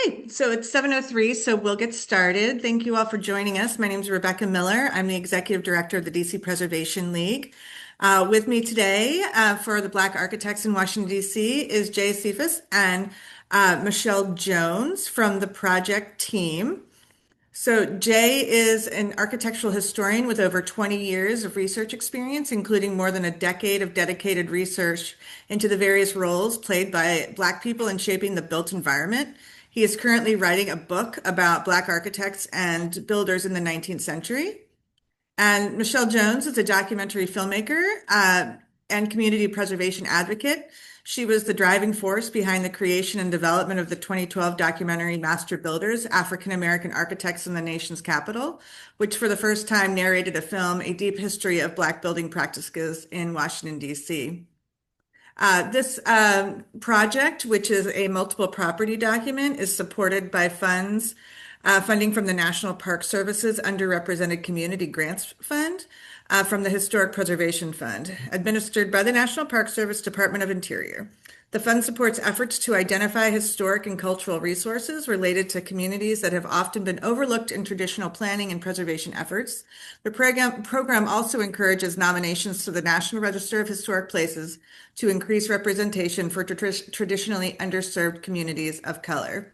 Okay, so it's 7:03, so we'll get started. Thank you all for joining us. My name is Rebecca Miller. I'm the Executive Director of the DC Preservation League. With me today for the Black Architects in Washington, D.C. is Jay Cephas and Michelle Jones from the project team. So Jay is an architectural historian with over 20 years of research experience, including more than a decade of dedicated research into the various roles played by Black people in shaping the built environment. He is currently writing a book about Black architects and builders in the 19th century. And Michelle Jones is a documentary filmmaker and community preservation advocate. She was the driving force behind the creation and development of the 2012 documentary Master Builders, African American Architects in the Nation's Capital, which for the first time narrated a deep history of Black building practices in Washington, D.C. This project, which is a multiple property document, is supported by funding from the National Park Service's Underrepresented Community Grants Fund, from the Historic Preservation Fund, administered by the National Park Service Department of Interior. The fund supports efforts to identify historic and cultural resources related to communities that have often been overlooked in traditional planning and preservation efforts. The program also encourages nominations to the National Register of Historic Places to increase representation for traditionally underserved communities of color.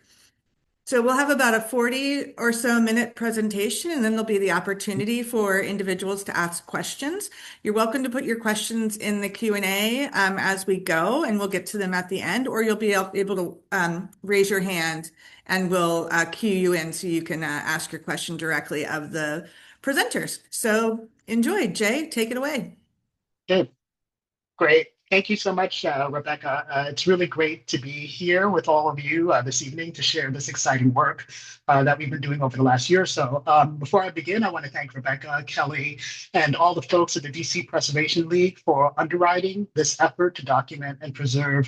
So we'll have about a 40 or so minute presentation, and then there'll be the opportunity for individuals to ask questions. You're welcome to put your questions in the Q&A as we go, and we'll get to them at the end, or you'll be able to raise your hand and we'll cue you in so you can ask your question directly of the presenters. So enjoy. Jay, take it away. Good. Great. Thank you so much, Rebecca. It's really great to be here with all of you this evening to share this exciting work that we've been doing over the last year or so. Before I begin, I want to thank Rebecca, Kelly, and all the folks at the DC Preservation League for underwriting this effort to document and preserve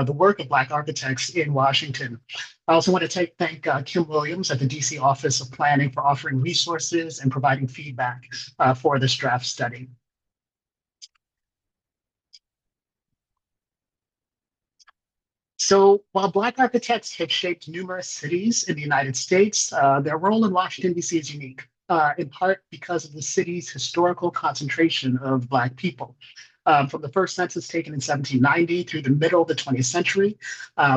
the work of Black architects in Washington. I also want to thank Kim Williams at the DC Office of Planning for offering resources and providing feedback for this draft study. So while Black architects have shaped numerous cities in the United States, their role in Washington, D.C. is unique, in part because of the city's historical concentration of Black people. From the first census taken in 1790 through the middle of the 20th century,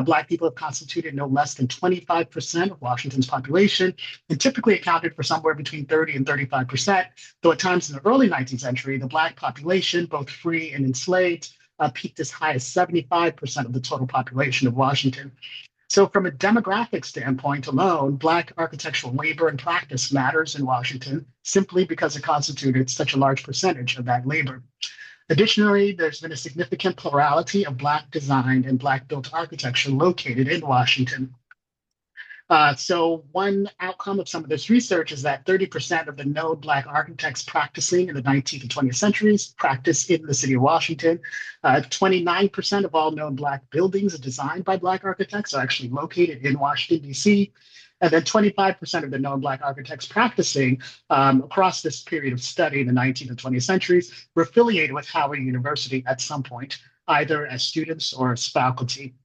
Black people have constituted no less than 25% of Washington's population and typically accounted for somewhere between 30 and 35%, though at times in the early 19th century, the Black population, both free and enslaved, peaked as high as 75% of the total population of Washington. So from a demographic standpoint alone, Black architectural labor and practice matters in Washington simply because it constituted such a large percentage of that labor. Additionally, there's been a significant plurality of Black designed and Black built architecture located in Washington. So one outcome of some of this research is that 30% of the known Black architects practicing in the 19th and 20th centuries practice in the city of Washington. 29% of all known Black buildings designed by Black architects are actually located in Washington, D.C. And then 25% of the known Black architects practicing across this period of study in the 19th and 20th centuries were affiliated with Howard University at some point, either as students or as faculty.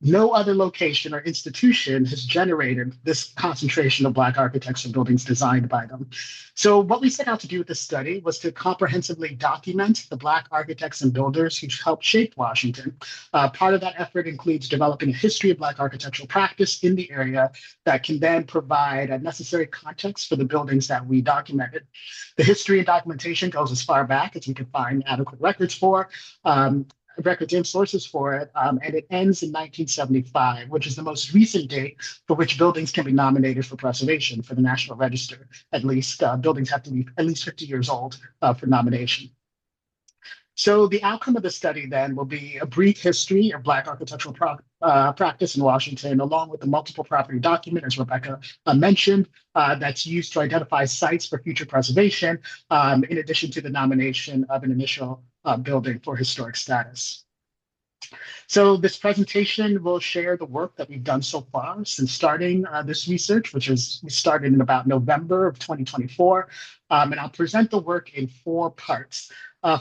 No other location or institution has generated this concentration of Black architects and buildings designed by them. So what we set out to do with this study was to comprehensively document the Black architects and builders who helped shape Washington. Part of that effort includes developing a history of Black architectural practice in the area that can then provide a necessary context for the buildings that we documented. The history and documentation goes as far back as we could find adequate records for. Records and sources for it, and it ends in 1975, which is the most recent date for which buildings can be nominated for preservation for the National Register. At least buildings have to be at least 50 years old for nomination. So the outcome of the study then will be a brief history of Black architectural practice in Washington, along with the multiple property document, as Rebecca mentioned, that's used to identify sites for future preservation, in addition to the nomination of an initial building for historic status. So this presentation will share the work that we've done so far since starting this research, which we started in about November of 2024. And I'll present the work in 4 parts.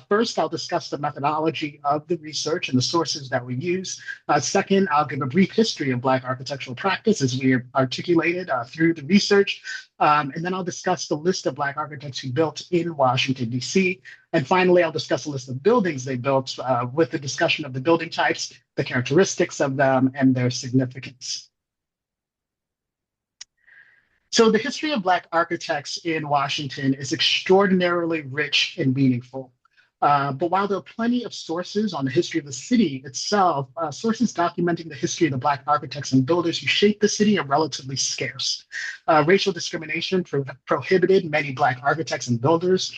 First, I'll discuss the methodology of the research and the sources that we use. Second, I'll give a brief history of Black architectural practice as we articulated through the research. And then I'll discuss the list of Black architects who built in Washington, D.C. And finally, I'll discuss a list of buildings they built with the discussion of the building types, the characteristics of them, and their significance. So the history of Black architects in Washington is extraordinarily rich and meaningful. But while there are plenty of sources on the history of the city itself, sources documenting the history of the Black architects and builders who shaped the city are relatively scarce. Racial discrimination prohibited many Black architects and builders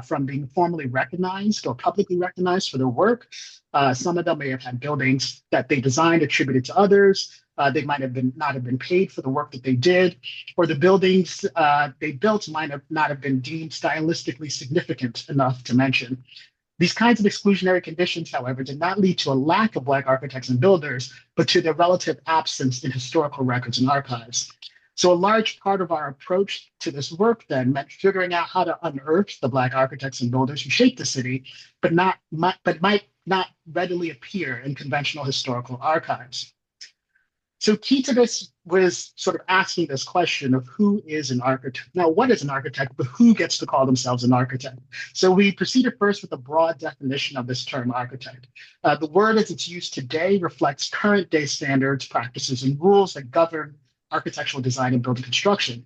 from being formally recognized or publicly recognized for their work. Some of them may have had buildings that they designed attributed to others. They might have been not have been paid for the work that they did, or the buildings they built might have not have been deemed stylistically significant enough to mention. These kinds of exclusionary conditions, however, did not lead to a lack of Black architects and builders, but to their relative absence in historical records and archives. So a large part of our approach to this work then meant figuring out how to unearth the Black architects and builders who shaped the city, but might not readily appear in conventional historical archives. So key to this was sort of asking this question of who is an architect? Now, what is an architect, but who gets to call themselves an architect? So we proceeded first with a broad definition of this term architect. The word as it's used today reflects current day standards, practices, and rules that govern architectural design and building construction.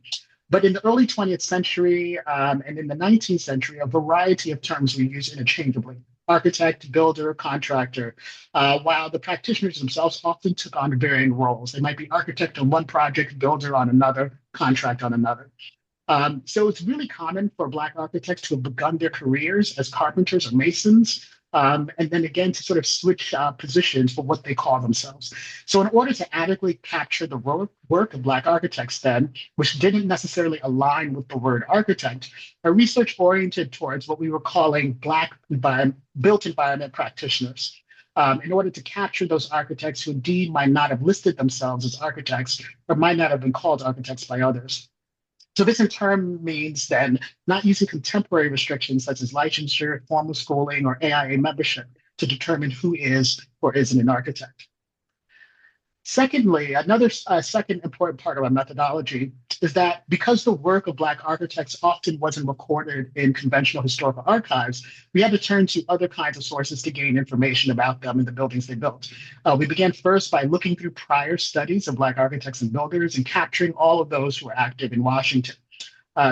But in the early 20th century and in the 19th century, a variety of terms were used interchangeably: architect, builder, contractor, while the practitioners themselves often took on varying roles. They might be architect on one project, builder on another, contract on another. So it's really common for Black architects to have begun their careers as carpenters or masons, and then again to sort of switch positions for what they call themselves. So in order to adequately capture the work of Black architects then, which didn't necessarily align with the word architect, our research oriented towards what we were calling built environment practitioners. In order to capture those architects who indeed might not have listed themselves as architects or might not have been called architects by others. So this in turn means then not using contemporary restrictions such as licensure, formal schooling, or AIA membership to determine who is or isn't an architect. Secondly, another second important part of our methodology is that because the work of Black architects often wasn't recorded in conventional historical archives, we had to turn to other kinds of sources to gain information about them and the buildings they built. We began first by looking through prior studies of Black architects and builders and capturing all of those who were active in Washington.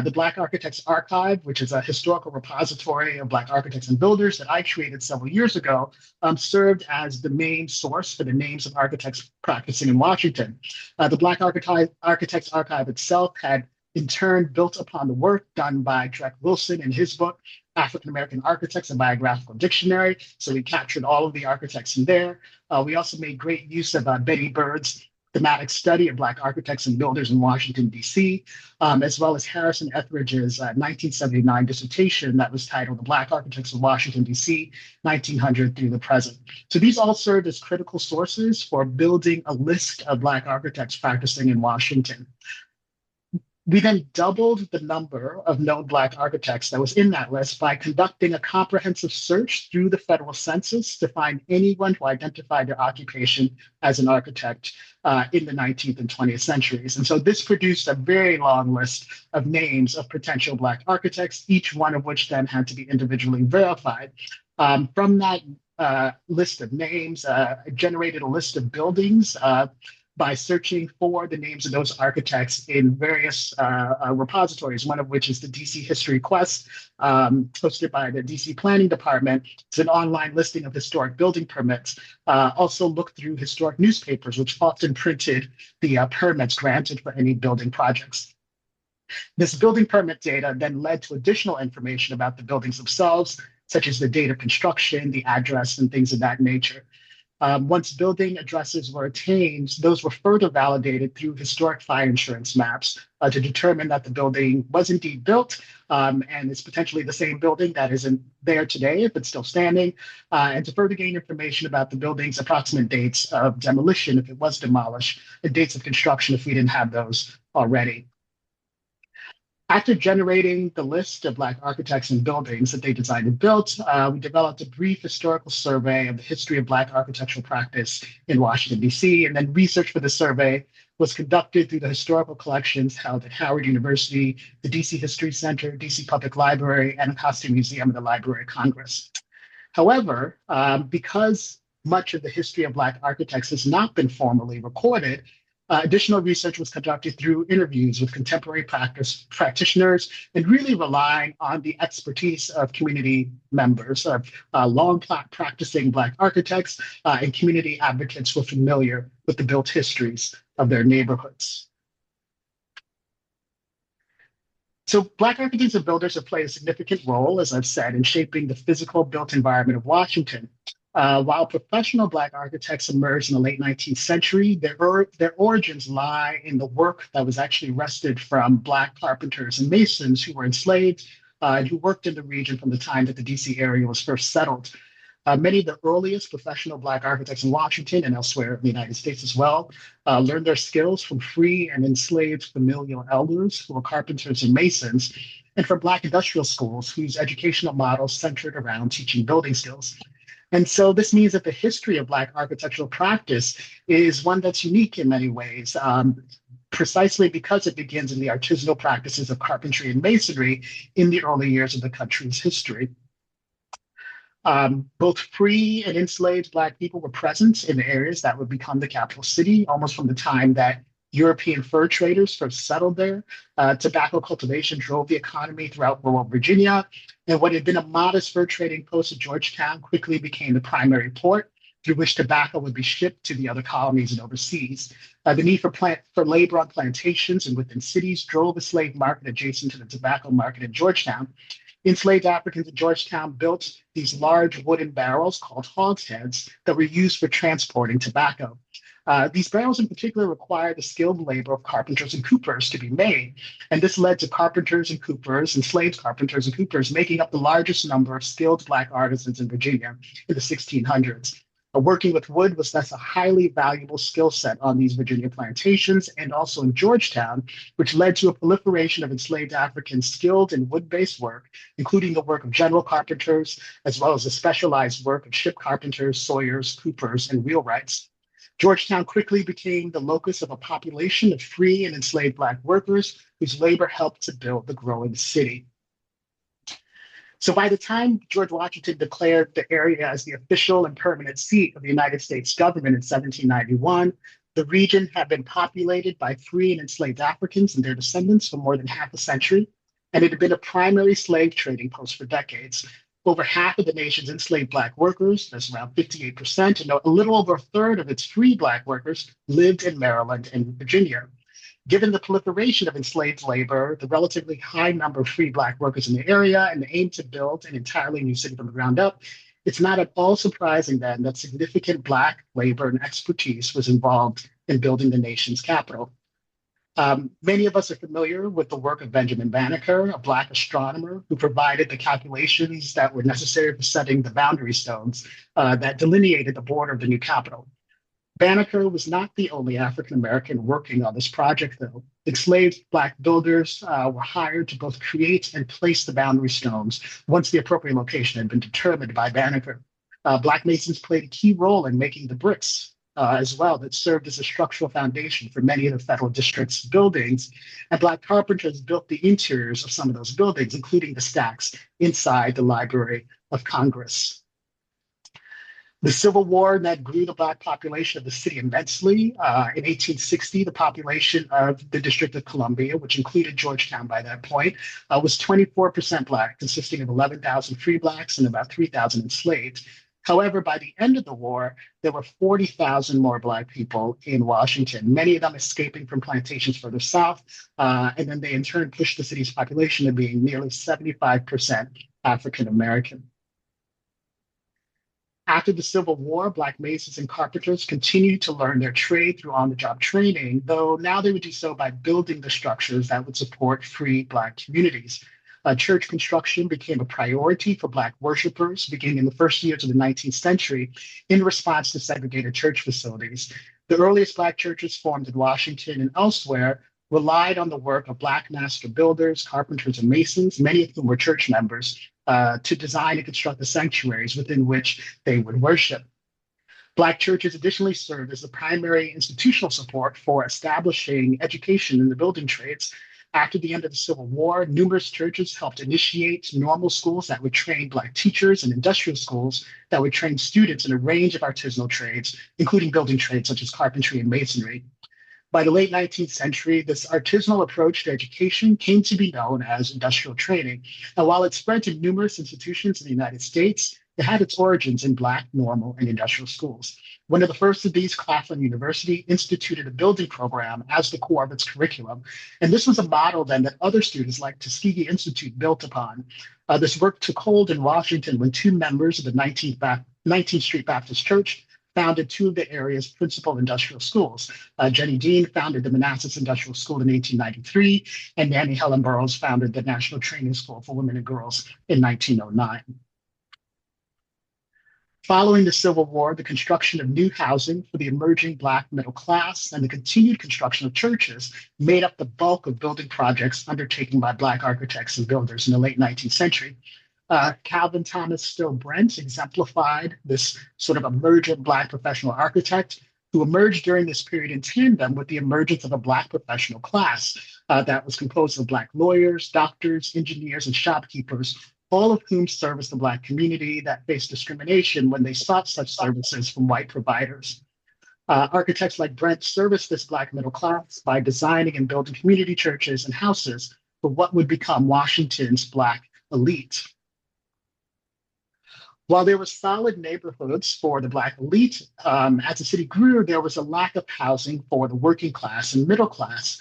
The Black Architects Archive, which is a historical repository of Black architects and builders that I created several years ago, served as the main source for the names of architects practicing in Washington. The Black Architects Archive itself had in turn built upon the work done by Trek Wilson in his book, African American Architects, a Biographical Dictionary. So we captured all of the architects in there. We also made great use of Betty Bird's thematic study of Black architects and builders in Washington, D.C., as well as Harrison Etheridge's 1979 dissertation that was titled The Black Architects of Washington, D.C., 1900 through the present. So these all served as critical sources for building a list of Black architects practicing in Washington. We then doubled the number of known Black architects that was in that list by conducting a comprehensive search through the federal census to find anyone who identified their occupation as an architect in the 19th and 20th centuries. And so this produced a very long list of names of potential Black architects, each one of which then had to be individually verified. From that list of names, it generated a list of buildings by searching for the names of those architects in various repositories, one of which is the DC History Quest, hosted by the DC Planning Department. It's an online listing of historic building permits. Also looked through historic newspapers, which often printed the permits granted for any building projects. This building permit data then led to additional information about the buildings themselves, such as the date of construction, the address, and things of that nature. Once building addresses were attained, those were further validated through historic fire insurance maps to determine that the building was indeed built and is potentially the same building that isn't there today if it's still standing, and to further gain information about the building's approximate dates of demolition if it was demolished, and dates of construction if we didn't have those already. After generating the list of Black architects and buildings that they designed and built, we developed a brief historical survey of the history of Black architectural practice in Washington, D.C. And then research for the survey was conducted through the historical collections held at Howard University, the D.C. History Center, D.C. Public Library, and Acosta Museum and the Library of Congress. However, because much of the history of Black architects has not been formally recorded, additional research was conducted through interviews with contemporary practitioners and really relying on the expertise of community members, of long practicing Black architects and community advocates who are familiar with the built histories of their neighborhoods. So Black architects and builders have played a significant role, as I've said, in shaping the physical built environment of Washington. While professional Black architects emerged in the late 19th century, their origins lie in the work that was actually wrested from Black carpenters and masons who were enslaved and who worked in the region from the time that the DC area was first settled. Many of the earliest professional Black architects in Washington and elsewhere in the United States as well learned their skills from free and enslaved familial elders who were carpenters and masons, and from Black industrial schools whose educational models centered around teaching building skills. And so this means that the history of Black architectural practice is one that's unique in many ways, precisely because it begins in the artisanal practices of carpentry and masonry in the early years of the country's history. Both free and enslaved Black people were present in the areas that would become the capital city, almost from the time that European fur traders first settled there. Tobacco cultivation drove the economy throughout rural Virginia, and what had been a modest fur trading post at Georgetown quickly became the primary port through which tobacco would be shipped to the other colonies and overseas. The need for labor on plantations and within cities drove a slave market adjacent to the tobacco market in Georgetown. Enslaved Africans in Georgetown built these large wooden barrels called hogsheads that were used for transporting tobacco. These barrels in particular required the skilled labor of carpenters and coopers to be made. And this led to carpenters and coopers, enslaved carpenters and coopers, making up the largest number of skilled Black artisans in Virginia in the 1600s. Working with wood was thus a highly valuable skill set on these Virginia plantations and also in Georgetown, which led to a proliferation of enslaved Africans skilled in wood-based work, including the work of general carpenters, as well as the specialized work of ship carpenters, sawyers, coopers, and wheelwrights. Georgetown quickly became the locus of a population of free and enslaved Black workers whose labor helped to build the growing city. So by the time George Washington declared the area as the official and permanent seat of the United States government in 1791, the region had been populated by free and enslaved Africans and their descendants for more than half a century, and it had been a primary slave trading post for decades. Over half of the nation's enslaved Black workers, that's around 58%, and a little over a third of its free Black workers lived in Maryland and Virginia. Given the proliferation of enslaved labor, the relatively high number of free Black workers in the area, and the aim to build an entirely new city from the ground up, it's not at all surprising then that significant Black labor and expertise was involved in building the nation's capital. Many of us are familiar with the work of Benjamin Banneker, a Black astronomer who provided the calculations that were necessary for setting the boundary stones that delineated the border of the new capital. Banneker was not the only African-American working on this project, though. Enslaved Black builders were hired to both create and place the boundary stones once the appropriate location had been determined by Banneker. Black masons played a key role in making the bricks as well that served as a structural foundation for many of the federal district's buildings. And Black carpenters built the interiors of some of those buildings, including the stacks inside the Library of Congress. The Civil War that grew the Black population of the city immensely. In 1860, the population of the District of Columbia, which included Georgetown by that point, was 24% Black, consisting of 11,000 free Blacks and about 3,000 enslaved. However, by the end of the war, there were 40,000 more Black people in Washington, many of them escaping from plantations further south, and then they in turn pushed the city's population to being nearly 75% African American. After the Civil War, Black masons and carpenters continued to learn their trade through on-the-job training, though now they would do so by building the structures that would support free Black communities. Church construction became a priority for Black worshipers beginning in the first years of the 19th century in response to segregated church facilities. The earliest Black churches formed in Washington and elsewhere relied on the work of Black master builders, carpenters, and masons, many of whom were church members, to design and construct the sanctuaries within which they would worship. Black churches additionally served as the primary institutional support for establishing education in the building trades. After the end of the Civil War, numerous churches helped initiate normal schools that would train Black teachers and industrial schools that would train students in a range of artisanal trades, including building trades such as carpentry and masonry. By the late 19th century, this artisanal approach to education came to be known as industrial training. And while it spread to numerous institutions in the United States, it had its origins in Black, normal, and industrial schools. One of the first of these, Claflin University, instituted a building program as the core of its curriculum. And this was a model then that other students like Tuskegee Institute built upon. This work took hold in Washington when two members of the 19th Street Baptist Church founded two of the area's principal industrial schools. Jenny Dean founded the Manassas Industrial School in 1893, and Nannie Helen Burroughs founded the National Training School for Women and Girls in 1909. Following the Civil War, the construction of new housing for the emerging Black middle class and the continued construction of churches made up the bulk of building projects undertaken by Black architects and builders in the late 19th century. Calvin Thomas Still Brent exemplified this sort of emergent Black professional architect who emerged during this period in tandem with the emergence of a Black professional class that was composed of Black lawyers, doctors, engineers, and shopkeepers, all of whom serviced the Black community that faced discrimination when they sought such services from white providers. Architects like Brent serviced this Black middle class by designing and building community churches and houses for what would become Washington's Black elite. While there were solid neighborhoods for the Black elite, as the city grew, there was a lack of housing for the working class and middle class.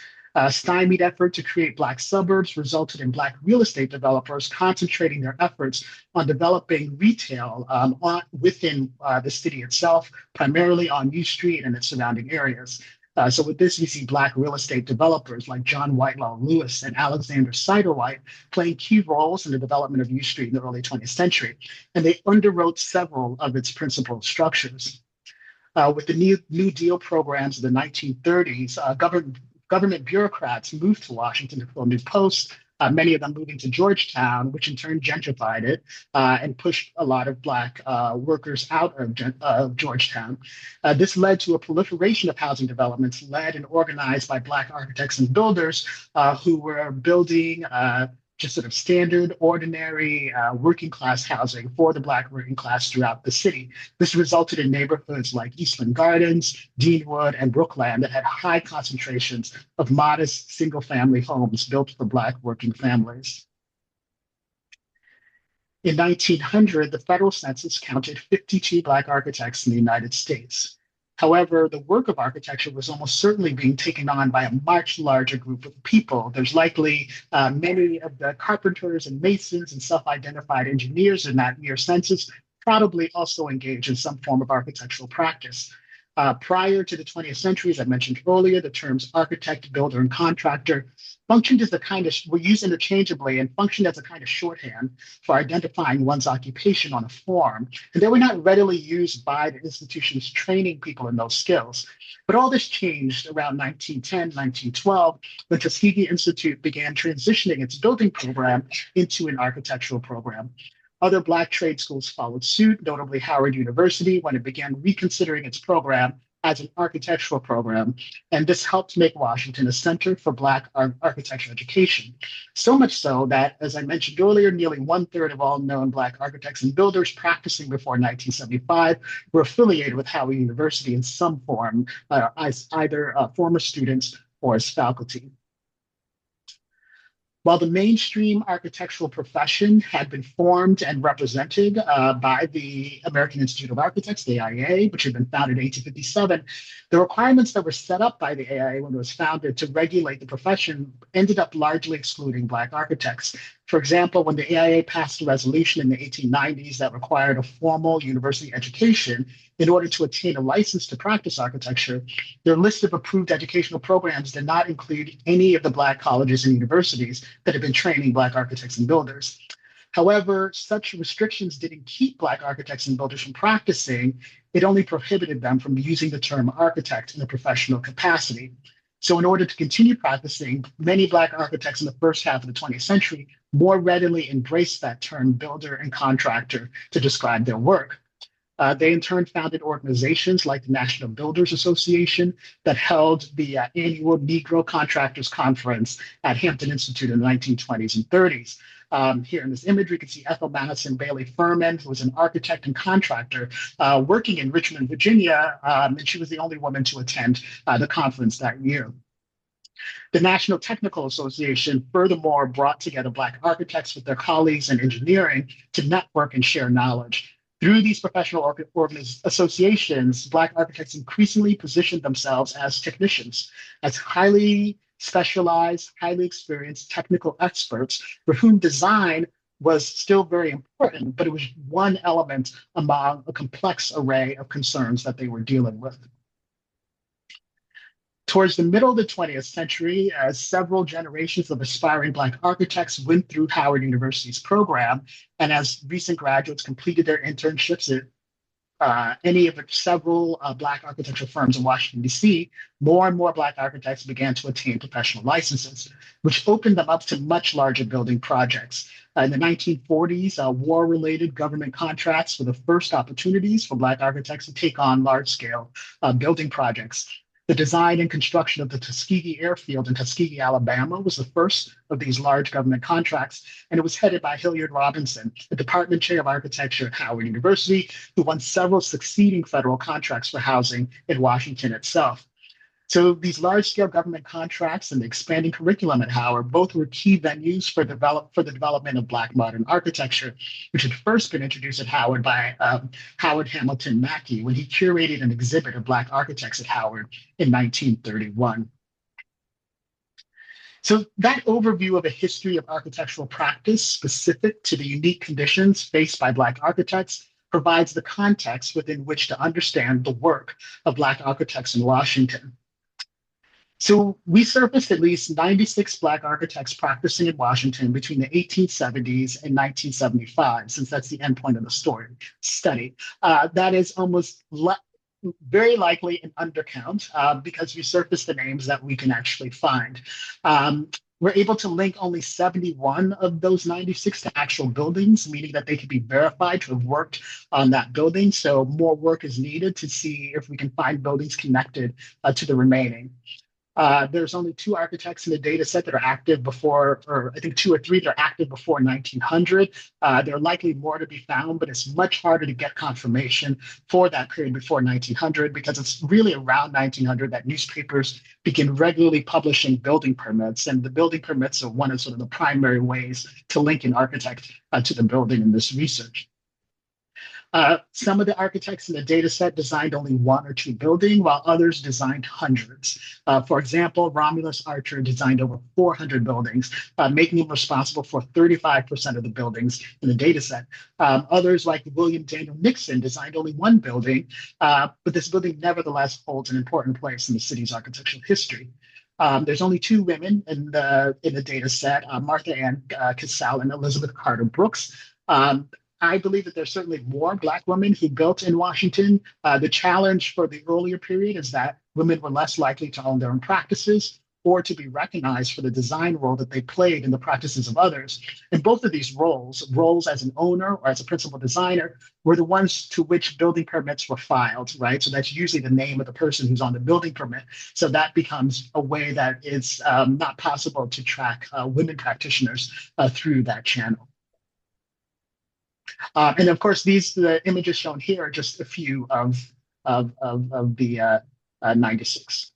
Stymied effort to create Black suburbs resulted in Black real estate developers concentrating their efforts on developing retail within the city itself, primarily on U Street and its surrounding areas. So with this, we see Black real estate developers like John Whitelaw Lewis and Alexander Siderwhite playing key roles in the development of U Street in the early 20th century, and they underwrote several of its principal structures. With the New Deal programs of the 1930s, government bureaucrats moved to Washington to fill new posts, many of them moving to Georgetown, which in turn gentrified it and pushed a lot of Black workers out of Georgetown. This led to a proliferation of housing developments led and organized by Black architects and builders who were building just sort of standard, ordinary working class housing for the Black working class throughout the city. This resulted in neighborhoods like Eastland Gardens, Deanwood, and Brookland that had high concentrations of modest single family homes built for Black working families. In 1900, the federal census counted 52 Black architects in the United States. However, the work of architecture was almost certainly being taken on by a much larger group of people. There's likely many of the carpenters and masons and self-identified engineers in that year census probably also engaged in some form of architectural practice. Prior to the 20th century, as I mentioned earlier, the terms architect, builder, and contractor functioned as were used interchangeably and functioned as a kind of shorthand for identifying one's occupation on a form. And they were not readily used by the institutions training people in those skills. But all this changed around 1910, 1912, when Tuskegee Institute began transitioning its building program into an architectural program. Other Black trade schools followed suit, notably Howard University, when it began reconsidering its program as an architectural program. And this helped make Washington a center for Black architecture education. So much so that, as I mentioned earlier, nearly 1/3 of all known Black architects and builders practicing before 1975 were affiliated with Howard University in some form, as either former students or as faculty. While the mainstream architectural profession had been formed and represented by the American Institute of Architects, the AIA, which had been founded in 1857, the requirements that were set up by the AIA when it was founded to regulate the profession ended up largely excluding Black architects. For example, when the AIA passed a resolution in the 1890s that required a formal university education in order to obtain a license to practice architecture, their list of approved educational programs did not include any of the Black colleges and universities that had been training Black architects and builders. However, such restrictions didn't keep Black architects and builders from practicing. It only prohibited them from using the term architect in a professional capacity. So in order to continue practicing, many Black architects in the first half of the 20th century more readily embraced that term builder and contractor to describe their work. They in turn founded organizations like the National Builders Association that held the annual Negro Contractors Conference at Hampton Institute in the 1920s and 30s. Here in this image, we can see Ethel Madison Bailey Furman, who was an architect and contractor working in Richmond, Virginia, and she was the only woman to attend the conference that year. The National Technical Association furthermore brought together Black architects with their colleagues in engineering to network and share knowledge. Through these professional associations, Black architects increasingly positioned themselves as technicians, as highly specialized, highly experienced technical experts for whom design was still very important, but it was one element among a complex array of concerns that they were dealing with. Towards the middle of the 20th century, as several generations of aspiring Black architects went through Howard University's program, and as recent graduates completed their internships at any of the several Black architecture firms in Washington, D.C., more and more Black architects began to attain professional licenses, which opened them up to much larger building projects. In the 1940s, war-related government contracts were the first opportunities for Black architects to take on large-scale building projects. The design and construction of the Tuskegee Airfield in Tuskegee, Alabama, was the first of these large government contracts, and it was headed by Hilliard Robinson, the department chair of architecture at Howard University, who won several succeeding federal contracts for housing in Washington itself. So these large-scale government contracts and the expanding curriculum at Howard both were key venues for the development of Black modern architecture, which had first been introduced at Howard by Howard Hamilton Mackey when he curated an exhibit of Black architects at Howard in 1931. So that overview of a history of architectural practice specific to the unique conditions faced by Black architects provides the context within which to understand the work of Black architects in Washington. So we surfaced at least 96 Black architects practicing in Washington between the 1870s and 1975, since that's the endpoint of the study. That is almost very likely an undercount because we surfaced the names that we can actually find. We're able to link only 71 of those 96 to actual buildings, meaning that they could be verified to have worked on that building. So more work is needed to see if we can find buildings connected to the remaining. There's only 2 architects in the data set that are active before, or I think 2 or 3 that are active before 1900. There are likely more to be found, but it's much harder to get confirmation for that period before 1900 because it's really around 1900 that newspapers begin regularly publishing building permits. And the building permits are one of sort of the primary ways to link an architect to the building in this research. Some of the architects in the data set designed only 1 or 2 buildings, while others designed hundreds. For example, Romulus Archer designed over 400 buildings, making him responsible for 35% of the buildings in the data set. Others, like William Daniel Nixon, designed only 1 building, but this building nevertheless holds an important place in the city's architectural history. There's only 2 women in the data set, Martha Ann Casale and Elizabeth Carter Brooks. I believe that there's certainly more Black women who built in Washington. The challenge for the earlier period is that women were less likely to own their own practices or to be recognized for the design role that they played in the practices of others. And both of these roles as an owner or as a principal designer, were the ones to which building permits were filed, right? So that's usually the name of the person who's on the building permit. So that becomes a way that it's not possible to track women practitioners through that channel. And of course, the images shown here are just a few of the 96.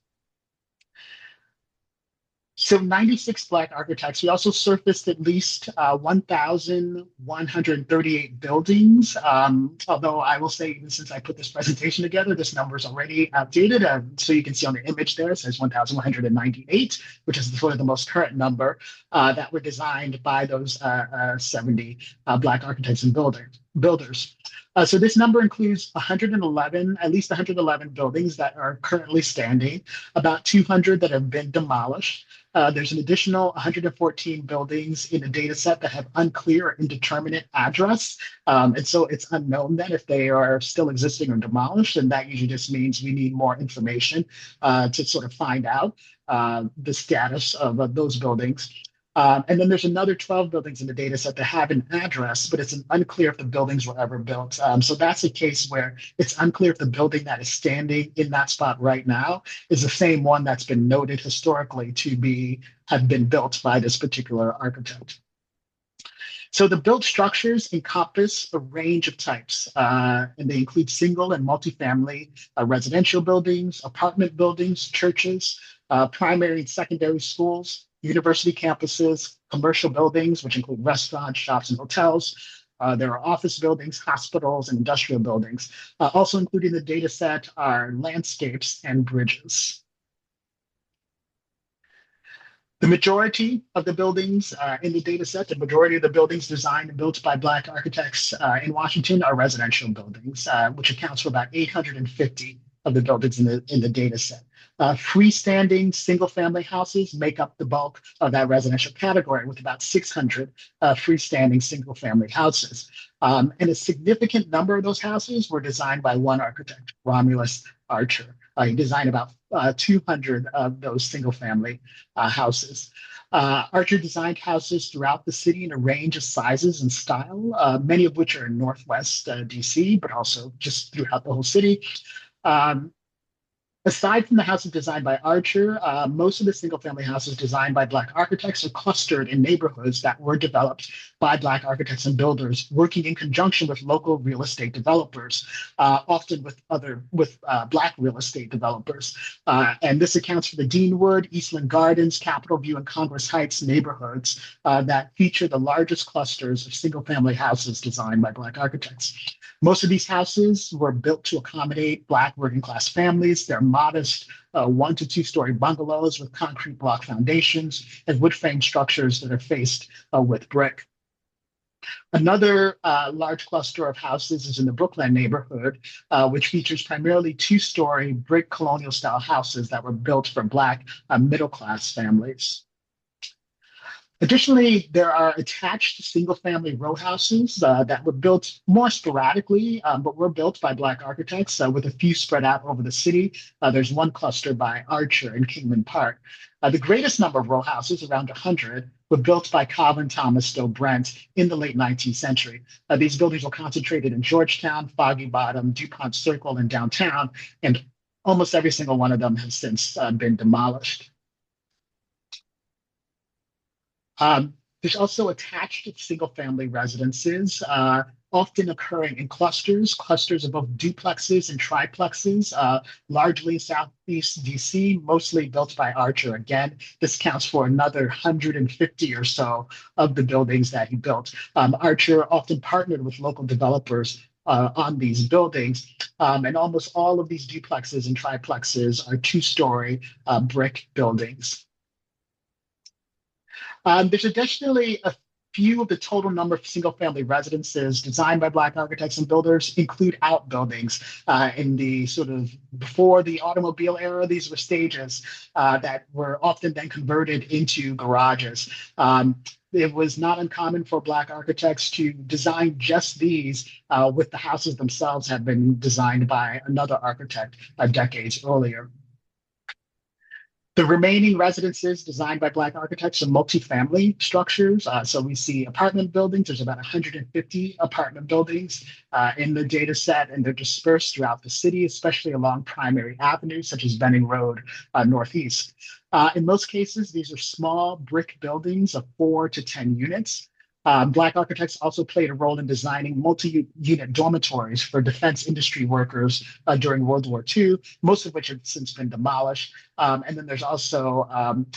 So 96 Black architects. We also surfaced at least 1,138 buildings. Although I will say, even since I put this presentation together, this number is already outdated. So you can see on the image there, it says 1,198, which is sort of the most current number that were designed by those 70 Black architects and builders. So this number includes 111, at least 111 buildings that are currently standing, about 200 that have been demolished, There's an additional 114 buildings in the data set that have unclear or indeterminate address. And so it's unknown then if they are still existing or demolished. And that usually just means we need more information to sort of find out the status of those buildings. And then there's another 12 buildings in the data set that have an address, but it's unclear if the buildings were ever built. So that's a case where it's unclear if the building that is standing in that spot right now is the same one that's been noted historically to be have been built by this particular architect. So the built structures encompass a range of types, and they include single and multifamily residential buildings, apartment buildings, churches, primary and secondary schools, university campuses, commercial buildings, which include restaurants, shops, and hotels. There are office buildings, hospitals, and industrial buildings. Also included in the data set are landscapes and bridges. The majority of the buildings in the data set, the majority of the buildings designed and built by Black architects in Washington are residential buildings, which accounts for about 850 of the buildings in the data set. Freestanding single-family houses make up the bulk of that residential category, with about 600 freestanding single-family houses. And a significant number of those houses were designed by one architect, Romulus Archer. He designed about 200 of those single-family houses. Archer designed houses throughout the city in a range of sizes and style, many of which are in Northwest DC, but also just throughout the whole city. Um, Aside from the houses designed by Archer, most of the single-family houses designed by Black architects are clustered in neighborhoods that were developed by Black architects and builders, working in conjunction with local real estate developers, often with Black real estate developers. And this accounts for the Deanwood, Eastland Gardens, Capitol View, and Congress Heights neighborhoods that feature the largest clusters of single-family houses designed by Black architects. Most of these houses were built to accommodate Black working class families. They're modest 1 to 2 story bungalows with concrete block foundations and wood frame structures that are faced with brick. Another large cluster of houses is in the Brookland neighborhood, which features primarily 2 story brick colonial style houses that were built for Black middle class families. Additionally, there are attached single-family row houses that were built more sporadically, but were built by Black architects with a few spread out over the city. There's one cluster by Archer in Kingman Park. The greatest number of row houses, around 100, were built by Calvin Thomas Stowe Brent in the late 19th century. These buildings were concentrated in Georgetown, Foggy Bottom, DuPont Circle, and downtown, and almost every single one of them has since been demolished. There's also attached single-family residences, often occurring in clusters of both duplexes and triplexes, largely in Southeast DC, mostly built by Archer. Again, this counts for another 150 or so of the buildings that he built. Archer often partnered with local developers on these buildings, and almost all of these duplexes and triplexes are 2 story brick buildings. There's additionally a few of the total number of single-family residences designed by Black architects and builders include outbuildings. In the sort of before the automobile era, these were stages that were often then converted into garages. It was not uncommon for Black architects to design just these, with the houses themselves have been designed by another architect decades earlier. The remaining residences designed by Black architects are multifamily structures. So we see apartment buildings. There's about 150 apartment buildings in the data set, and they're dispersed throughout the city, especially along primary avenues such as Benning Road Northeast. In most cases, these are small brick buildings of 4 to 10 units. Black architects also played a role in designing multi-unit dormitories for defense industry workers during World War II, most of which have since been demolished. And then there's also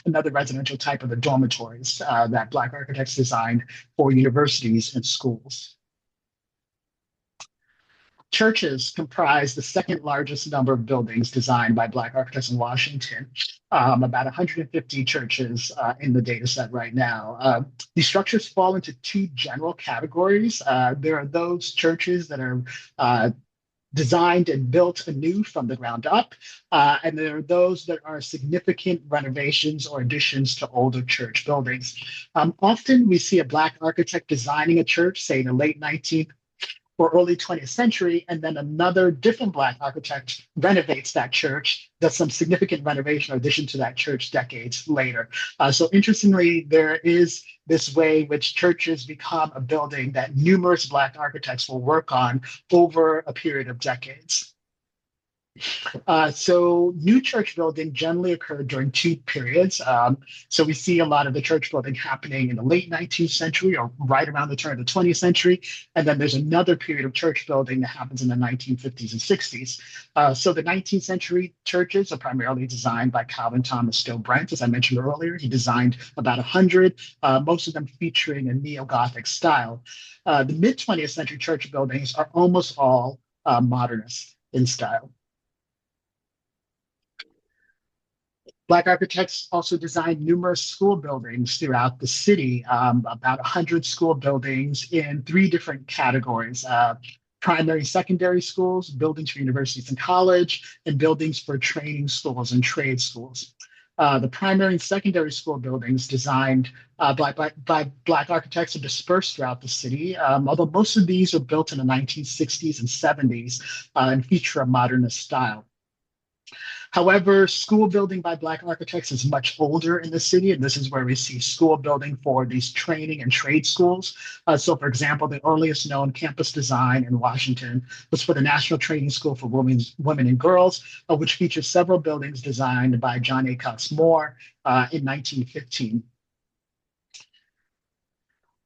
another residential type of the dormitories that Black architects designed for universities and schools. Churches comprise the second largest number of buildings designed by Black architects in Washington, about 150 churches in the data set right now. These structures fall into 2 general categories. There are those churches that are designed and built anew from the ground up. And there are those that are significant renovations or additions to older church buildings. Often we see a Black architect designing a church, say in the late 19th or early 20th century, and then another different Black architect renovates that church, does some significant renovation or addition to that church decades later. So interestingly, there is this way which churches become a building that numerous Black architects will work on over a period of decades. So new church building generally occurred during two periods. So we see a lot of the church building happening in the late 19th century or right around the turn of the 20th century. And then there's another period of church building that happens in the 1950s and 60s. So the 19th century churches are primarily designed by Calvin Thomas Stowe Brent, as I mentioned earlier. He designed about 100, most of them featuring a neo-Gothic style. The mid 20th century church buildings are almost all modernist in style. Black architects also designed numerous school buildings throughout the city, about 100 school buildings in three different categories. Primary, secondary schools, buildings for universities and college, and buildings for training schools and trade schools. The primary and secondary school buildings designed by Black architects are dispersed throughout the city, although most of these are built in the 1960s and 70s and feature a modernist style. However, school building by Black architects is much older in the city, and this is where we see school building for these training and trade schools. So, for example, the earliest known campus design in Washington was for the National Training School for Women and Girls, which features several buildings designed by John A. Cox Moore in 1915.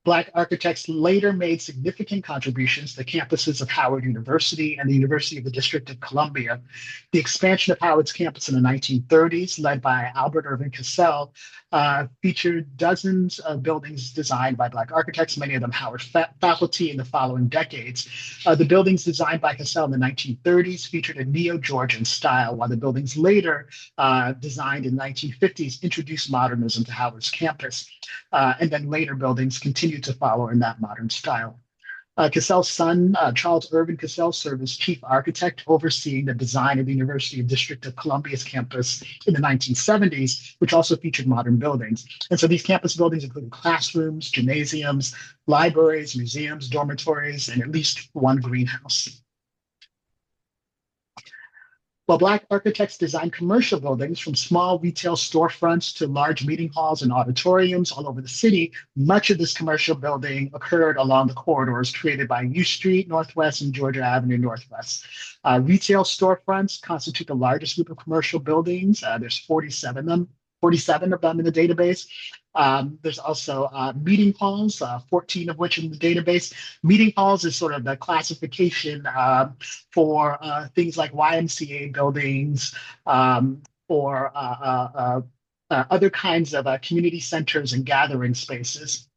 Black architects later made significant contributions to the campuses of Howard University and the University of the District of Columbia. The expansion of Howard's campus in the 1930s, led by Albert Irvin Cassell, featured dozens of buildings designed by Black architects, many of them Howard faculty in the following decades. The buildings designed by Cassell in the 1930s featured a neo-Georgian style, while the buildings later designed in the 1950s introduced modernism to Howard's campus. And then later buildings continued to follow in that modern style. Cassell's son, Charles Irvin Cassell, served as chief architect, overseeing the design of the University of District of Columbia's campus in the 1970s, which also featured modern buildings. And so these campus buildings included classrooms, gymnasiums, libraries, museums, dormitories, and at least one greenhouse. While Black architects designed commercial buildings from small retail storefronts to large meeting halls and auditoriums all over the city, much of this commercial building occurred along the corridors created by U Street Northwest and Georgia Avenue Northwest. Retail storefronts constitute the largest group of commercial buildings. There's 47 of them in the database. There's also meeting halls, 14 of which in the database. Meeting halls is sort of the classification for things like YMCA buildings or other kinds of community centers and gathering spaces.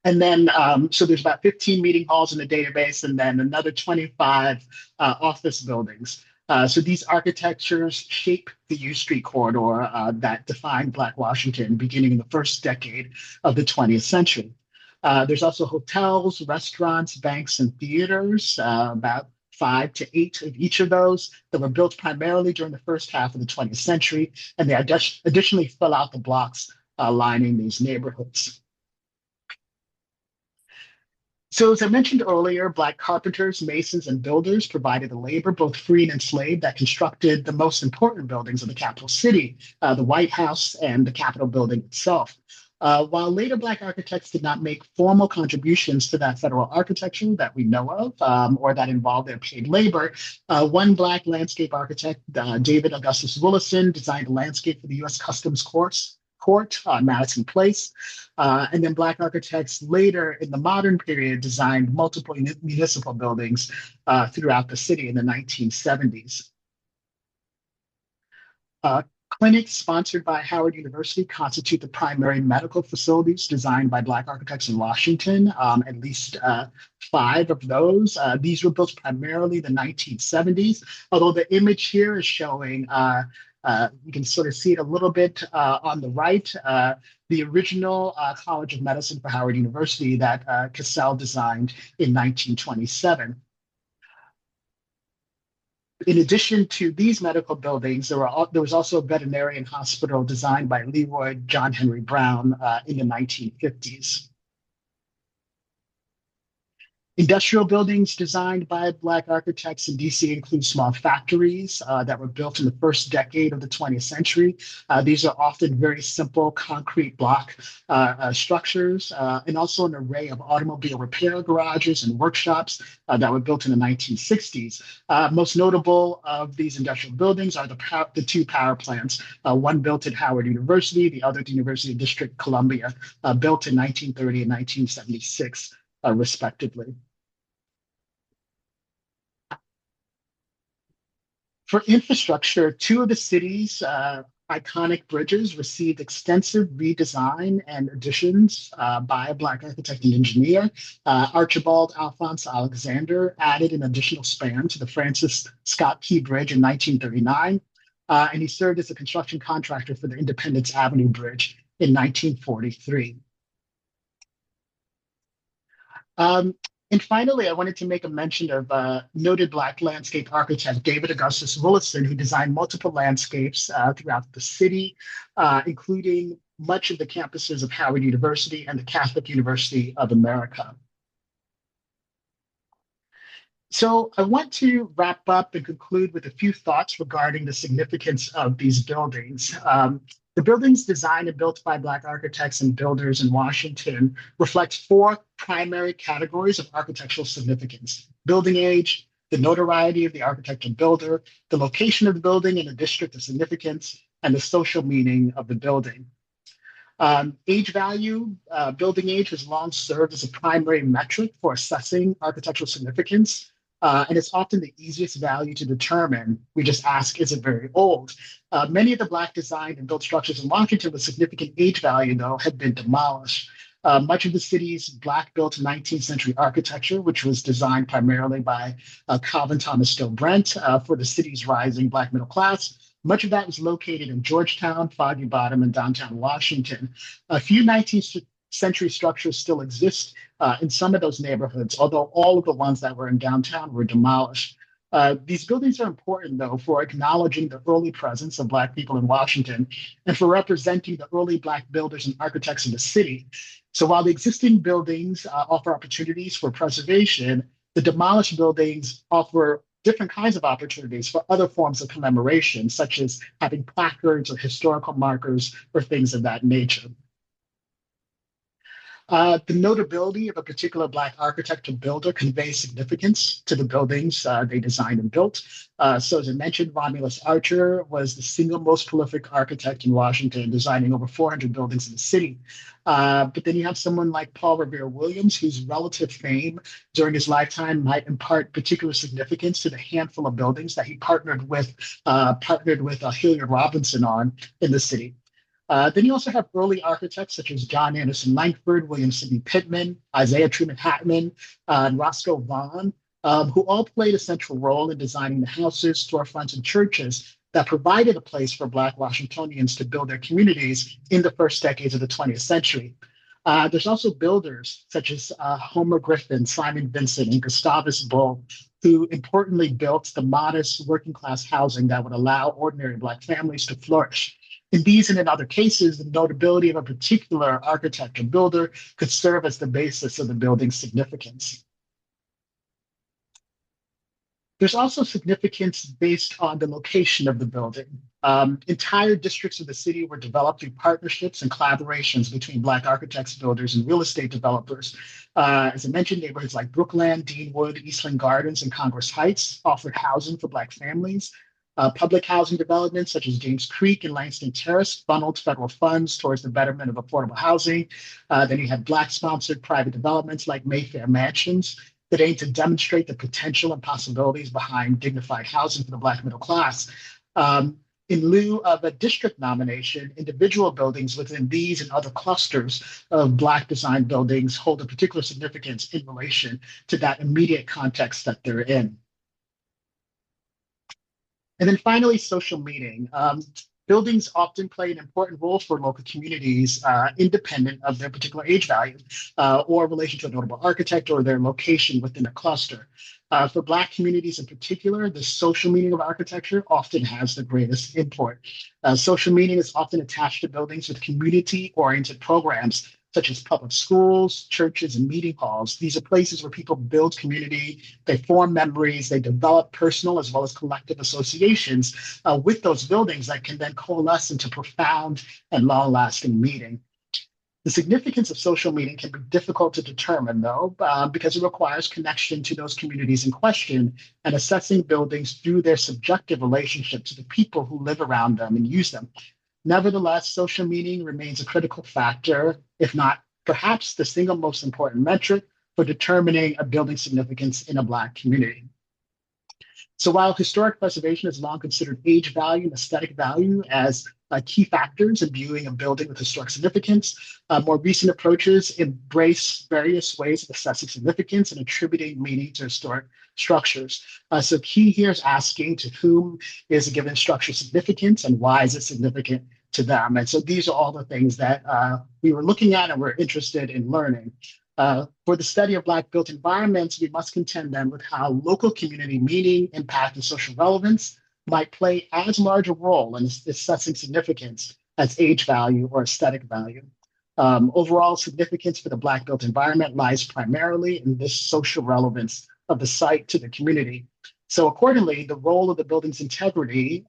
And then, so there's about 15 meeting halls in the database, and then another 25 office buildings. So these architectures shape the U Street corridor that defined Black Washington beginning in the first decade of the 20th century. There's also hotels, restaurants, banks, and theaters, about 5 to 8 of each of those that were built primarily during the first half of the 20th century, and they additionally fill out the blocks lining these neighborhoods. So as I mentioned earlier, Black carpenters, masons, and builders provided the labor, both free and enslaved, that constructed the most important buildings of the capital city, the White House and the Capitol building itself. While later Black architects did not make formal contributions to that federal architecture that we know of, or that involved their paid labor, one Black landscape architect, David Augustus Willison, designed a landscape for the U.S. Customs Court on Madison Place. And then Black architects later in the modern period designed multiple municipal buildings throughout the city in the 1970s. Clinics sponsored by Howard University constitute the primary medical facilities designed by Black architects in Washington, at least 5 of those. These were built primarily in the 1970s, although the image here is showing you can sort of see it a little bit on the right, the original College of Medicine for Howard University that Cassell designed in 1927. In addition to these medical buildings, there was also a veterinarian hospital designed by Leroy John Henry Brown in the 1950s. Industrial buildings designed by Black architects in DC include small factories that were built in the first decade of the 20th century. These are often very simple concrete block structures, and also an array of automobile repair garages and workshops that were built in the 1960s. Most notable of these industrial buildings are the two power plants, one built at Howard University, the other at the University of District Columbia, built in 1930 and 1976, respectively. For infrastructure, two of the city's iconic bridges received extensive redesign and additions by a Black architect and engineer. Archibald Alphonse Alexander added an additional span to the Francis Scott Key Bridge in 1939, and he served as a construction contractor for the Independence Avenue Bridge in 1943. Um, and finally, I wanted to make a mention of noted Black landscape architect David Augustus Willison, who designed multiple landscapes throughout the city, including much of the campuses of Howard University and the Catholic University of America. So I want to wrap up and conclude with a few thoughts regarding the significance of these buildings. The buildings designed and built by Black architects and builders in Washington reflect four primary categories of architectural significance: building age, the notoriety of the architect and builder, the location of the building in a district of significance, and the social meaning of the building. Age value, building age has long served as a primary metric for assessing architectural significance. And it's often the easiest value to determine. We just ask, is it very old? Many of the Black designed and built structures in Washington with significant age value, though, had been demolished. Much of the city's Black built 19th century architecture, which was designed primarily by Calvin Thomas Still Brent for the city's rising Black middle class, much of that was located in Georgetown, Foggy Bottom, and downtown Washington. A few 19th century structures still exist in some of those neighborhoods, although all of the ones that were in downtown were demolished. These buildings are important, though, for acknowledging the early presence of Black people in Washington and for representing the early Black builders and architects in the city. So while the existing buildings offer opportunities for preservation, the demolished buildings offer different kinds of opportunities for other forms of commemoration, such as having placards or historical markers or things of that nature. The notability of a particular Black architect or builder conveys significance to the buildings they designed and built. So as I mentioned, Romulus Archer was the single most prolific architect in Washington, designing over 400 buildings in the city. But then you have someone like Paul Revere Williams, whose relative fame during his lifetime might impart particular significance to the handful of buildings that he partnered with Hilliard Robinson on in the city. Then you also have early architects such as John Anderson Langford, William Sidney Pittman, Isaiah Truman Hatman, and Roscoe Vaughan, who all played a central role in designing the houses, storefronts, and churches that provided a place for Black Washingtonians to build their communities in the first decades of the 20th century. There's also builders such as Homer Griffin, Simon Vincent, and Gustavus Bull, who importantly built the modest working class housing that would allow ordinary Black families to flourish. In these and in other cases, the notability of a particular architect or builder could serve as the basis of the building's significance. There's also significance based on the location of the building. Entire districts of the city were developed through partnerships and collaborations between Black architects, builders, and real estate developers. As I mentioned, neighborhoods like Brookland, Deanwood, Eastland Gardens, and Congress Heights offered housing for Black families. Public housing developments such as James Creek and Langston Terrace funneled federal funds towards the betterment of affordable housing. Then you had Black-sponsored private developments like Mayfair Mansions that aim to demonstrate the potential and possibilities behind dignified housing for the Black middle class. In lieu of a district nomination, individual buildings within these and other clusters of Black designed buildings hold a particular significance in relation to that immediate context that they're in. And then finally, social meaning. Buildings often play an important role for local communities, independent of their particular age value or relation to a notable architect or their location within a cluster. For Black communities in particular, the social meaning of architecture often has the greatest import. Social meaning is often attached to buildings with community-oriented programs such as public schools, churches, and meeting halls. These are places where people build community, they form memories, they develop personal as well as collective associations with those buildings that can then coalesce into profound and long-lasting meaning. The significance of social meaning can be difficult to determine, though, because it requires connection to those communities in question and assessing buildings through their subjective relationship to the people who live around them and use them. Nevertheless, social meaning remains a critical factor, if not perhaps the single most important metric for determining a building's significance in a Black community. So while historic preservation is long considered age value and aesthetic value as key factors in viewing a building with historic significance, more recent approaches embrace various ways of assessing significance and attributing meaning to historic structures. So key here is asking to whom is a given structure significant and why is it significant to them? And so these are all the things that we were looking at and we're interested in learning. For the study of Black built environments, we must contend then with how local community meaning, impact, and social relevance might play as large a role in assessing significance as age value or aesthetic value. Overall significance for the Black built environment lies primarily in this social relevance of the site to the community. So accordingly, the role of the building's integrity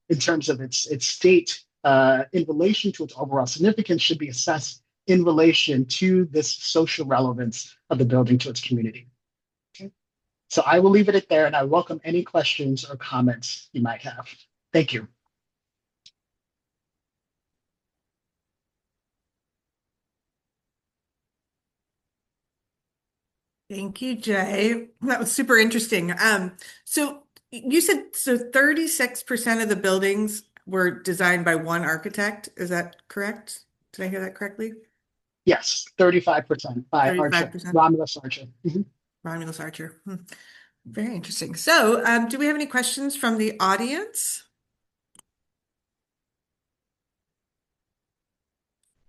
in terms of its state in relation to its overall significance should be assessed in relation to this social relevance of the building to its community. Okay. So I will leave it at there and I welcome any questions or comments you might have. Thank you. Thank you, Jay. That was super interesting. So you said 36% of the buildings were designed by one architect. Is that correct? Did I hear that correctly? Yes, 35% by Archer, 35%. Romulus Archer. Mhm. Romulus Archer. Very interesting. So, do we have any questions from the audience?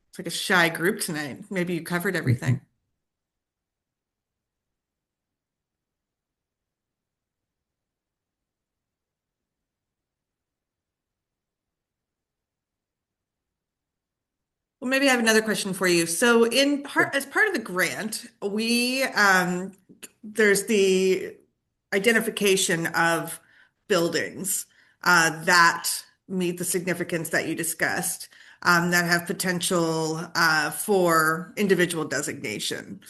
It's like a shy group tonight. Maybe you covered everything. Well, maybe I have another question for you. So, Sure. as part of the grant, there's the identification of buildings that meet the significance that you discussed, that have potential for individual designation.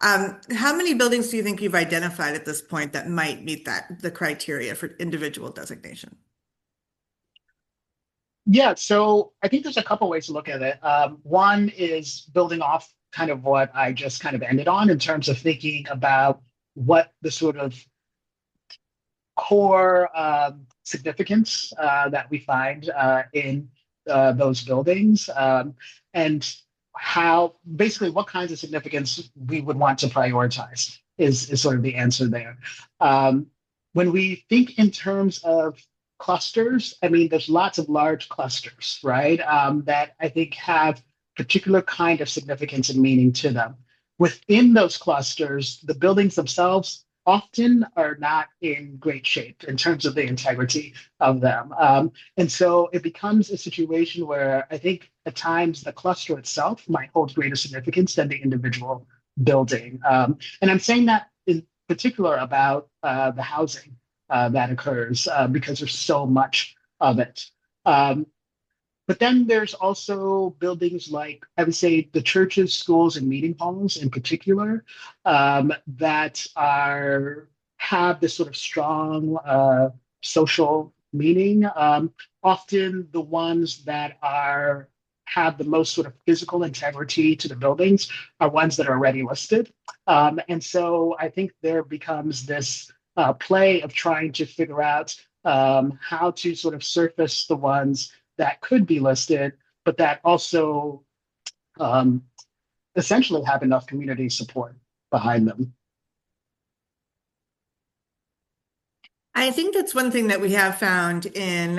How many buildings do you think you've identified at this point that might meet the criteria for individual designation? Yeah, so I think there's a couple ways to look at it. One is building off kind of what I just kind of ended on in terms of thinking about what the sort of core significance that we find in those buildings and how basically what kinds of significance we would want to prioritize is sort of the answer there. When we think in terms of clusters, I mean, there's lots of large clusters, right, that I think have particular kind of significance and meaning to them. Within those clusters, the buildings themselves often are not in great shape in terms of the integrity of them. And so it becomes a situation where I think at times the cluster itself might hold greater significance than the individual building. And I'm saying that in particular about the housing that occurs because there's so much of it. Um, but then there's also buildings like, I would say, the churches, schools, and meeting halls in particular that are have this sort of strong social meaning. Often the ones that are have the most sort of physical integrity to the buildings are ones that are already listed. And so I think there becomes this play of trying to figure out how to sort of surface the ones that could be listed, but that also um, essentially have enough community support behind them. I think that's one thing that we have found in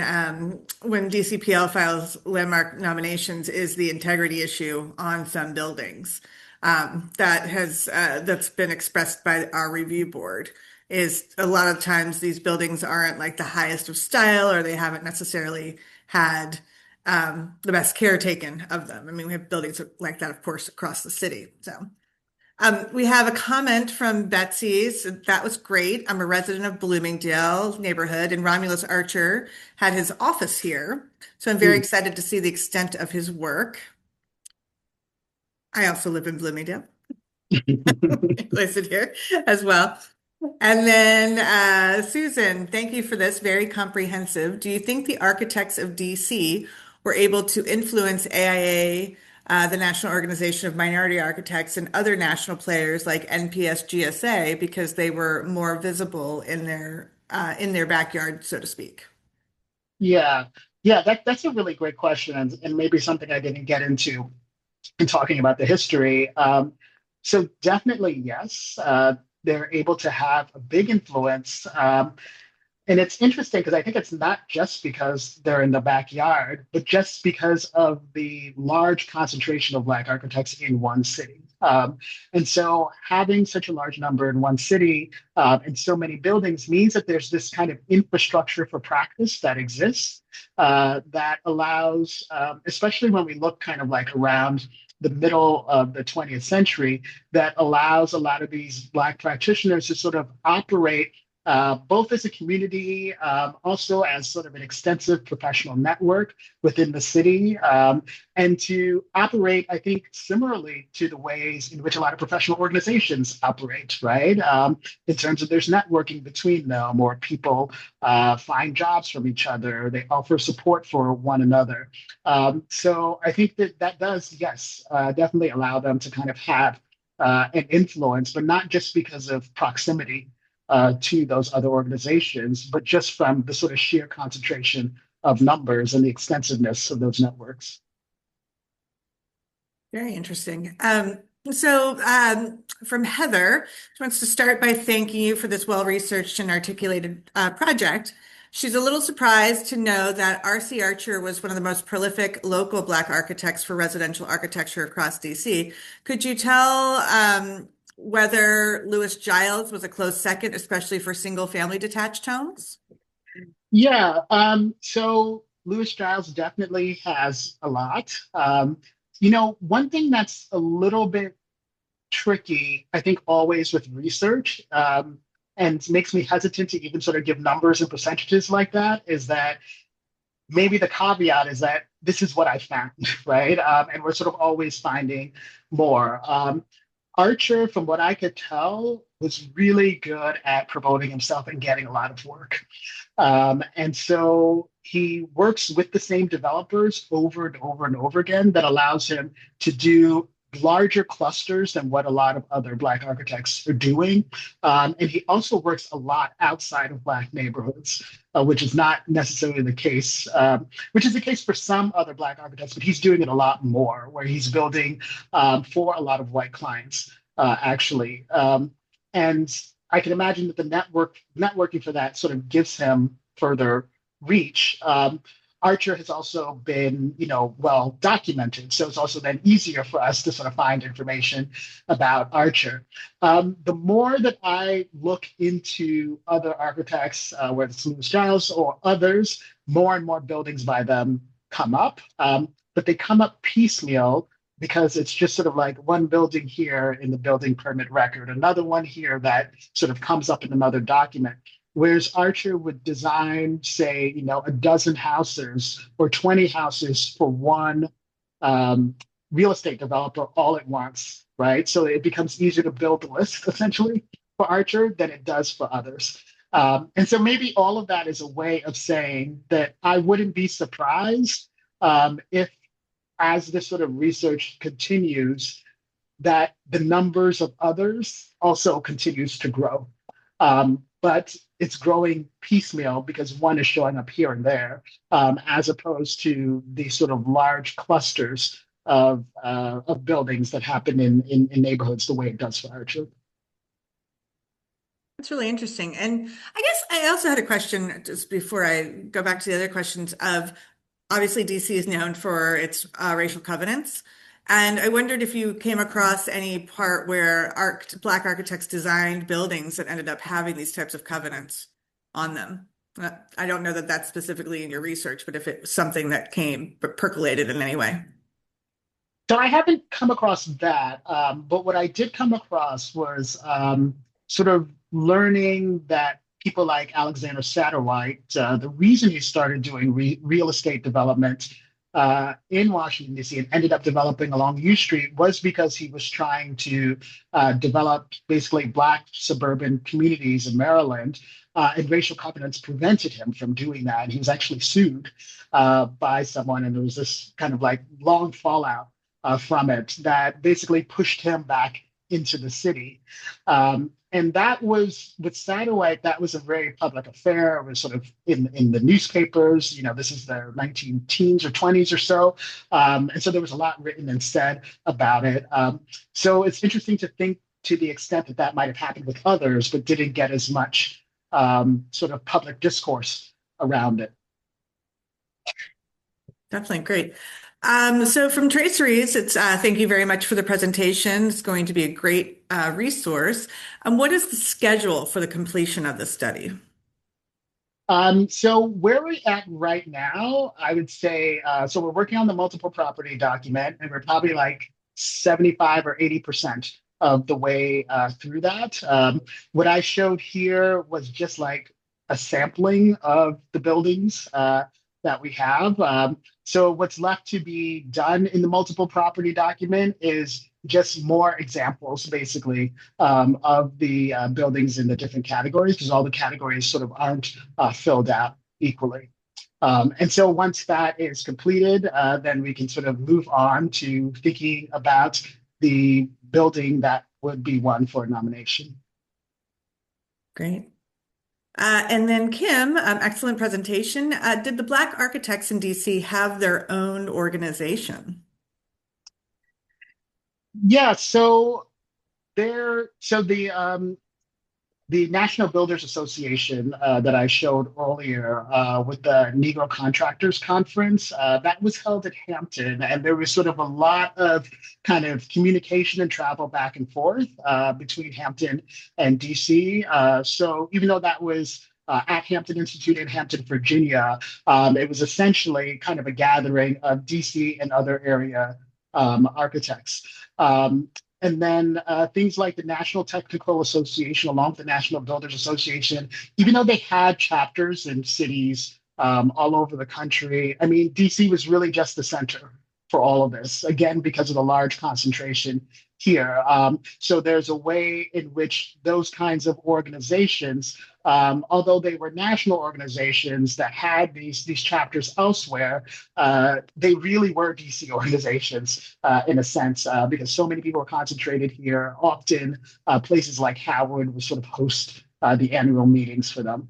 when DCPL files landmark nominations is the integrity issue on some buildings that's been expressed by our review board. is a lot of times these buildings aren't like the highest of style, or they haven't necessarily had the best care taken of them. I mean, we have buildings like that, of course, across the city. So we have a comment from Betsy. So that was great. I'm a resident of Bloomingdale neighborhood, and Romulus Archer had his office here. So I'm very Mm. excited to see the extent of his work. I also live in Bloomingdale. Listed here as well. And then Susan, thank you for this. Very comprehensive. Do you think the architects of DC were able to influence AIA, the National Organization of Minority Architects, and other national players like NPS GSA because they were more visible in their backyard, so to speak? Yeah, yeah, that's a really great question, and maybe something I didn't get into in talking about the history. So definitely yes, they're able to have a big influence. And it's interesting because I think it's not just because they're in the backyard, but just because of the large concentration of Black architects in one city. And so having such a large number in one city and so many buildings means that there's this kind of infrastructure for practice that exists that allows, especially when we look kind of like around the middle of the 20th century, that allows a lot of these Black practitioners to sort of operate both as a community, also as sort of an extensive professional network within the city, and to operate, I think, similarly to the ways in which a lot of professional organizations operate, right? In terms of there's networking between them, or people find jobs from each other, they offer support for one another. So I think that that does, yes, definitely allow them to kind of have an influence, but not just because of proximity to those other organizations, but just from the sort of sheer concentration of numbers and the extensiveness of those networks. Very interesting. So from Heather, she wants to start by thanking you for this well-researched and articulated project. She's a little surprised to know that R.C. Archer was one of the most prolific local Black architects for residential architecture across DC. Could you tell whether Louis Giles was a close second, especially for single-family detached homes? Yeah, so Louis Giles definitely has a lot. One thing that's a little bit tricky, I think, always with research, and makes me hesitant to even sort of give numbers and percentages like that, is that maybe the caveat is that this is what I found, right? And we're sort of always finding more. Archer, from what I could tell, was really good at promoting himself and getting a lot of work. And so he works with the same developers over and over and over again that allows him to do larger clusters than what a lot of other Black architects are doing. And he also works a lot outside of Black neighborhoods, which is not necessarily the case, which is the case for some other Black architects, but he's doing it a lot more, where he's building for a lot of white clients, actually. And I can imagine that the networking for that sort of gives him further reach. Archer has also been, well documented, so it's also then easier for us to sort of find information about Archer. The more that I look into other architects, whether it's Louis Giles or others, more and more buildings by them come up, but they come up piecemeal because it's just sort of like one building here in the building permit record, another one here that sort of comes up in another document. Whereas Archer would design, say, a dozen houses or 20 houses for one real estate developer all at once, right? So it becomes easier to build the list essentially for Archer than it does for others. And so maybe all of that is a way of saying that I wouldn't be surprised if, as this sort of research continues, that the numbers of others also continues to grow. But it's growing piecemeal because one is showing up here and there, as opposed to these sort of large clusters of buildings that happen in neighborhoods the way it does for Archer. That's really interesting. And I guess I also had a question just before I go back to the other questions of obviously DC is known for its racial covenants. And I wondered if you came across any part where Black architects designed buildings that ended up having these types of covenants on them. I don't know that that's specifically in your research, but if it was something that came percolated in any way. So I haven't come across that, but what I did come across was sort of learning that people like Alexander Satterwhite, the reason he started doing real estate development in Washington, D.C., and ended up developing along U Street was because he was trying to develop basically Black suburban communities in Maryland. And racial covenants prevented him from doing that. And he was actually sued by someone, and there was this kind of like long fallout from it that basically pushed him back into the city. And that was with Satterwhite, that was a very public affair. It was sort of in the newspapers. This is the 19 teens or 20s or so. And so there was a lot written and said about it. So it's interesting to think to the extent that that might have happened with others, but didn't get as much sort of public discourse around it. Definitely great. So from Traceries, it's thank you very much for the presentation. It's going to be a great resource. What is the schedule for the completion of the study? So where we're at right now, I would say, so we're working on the multiple property document, and we're probably like 75 or 80% of the way through that. What I showed here was just like a sampling of the buildings that we have. So what's left to be done in the multiple property document is just more examples, basically, of the buildings in the different categories, because all the categories sort of aren't filled out equally. And so once that is completed, then we can sort of move on to thinking about the building that would be one for a nomination. Great. And then Kim, excellent presentation. Did the Black architects in DC have their own organization? Yeah, so there, so the National Builders Association that I showed earlier with the Negro Contractors Conference, that was held at Hampton, and there was sort of a lot of kind of communication and travel back and forth between Hampton and DC. So even though that was at Hampton Institute in Hampton, Virginia, it was essentially kind of a gathering of DC and other area architects. And then things like the National Technical Association, along with the National Builders Association, even though they had chapters in cities all over the country, I mean, DC was really just the center for all of this, again, because of the large concentration here. So there's a way in which those kinds of organizations, although they were national organizations that had these chapters elsewhere, they really were DC organizations in a sense, because so many people were concentrated here. Often places like Howard would sort of host the annual meetings for them.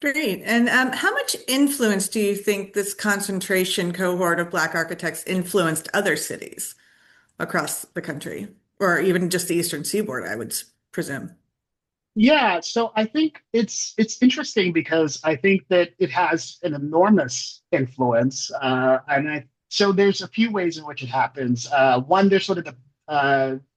Great. And how much influence do you think this concentration cohort of Black architects influenced other cities across the country, or even just the Eastern Seaboard, I would presume? Yeah, so I think it's interesting because I think that it has an enormous influence, so there's a few ways in which it happens. One, there's sort of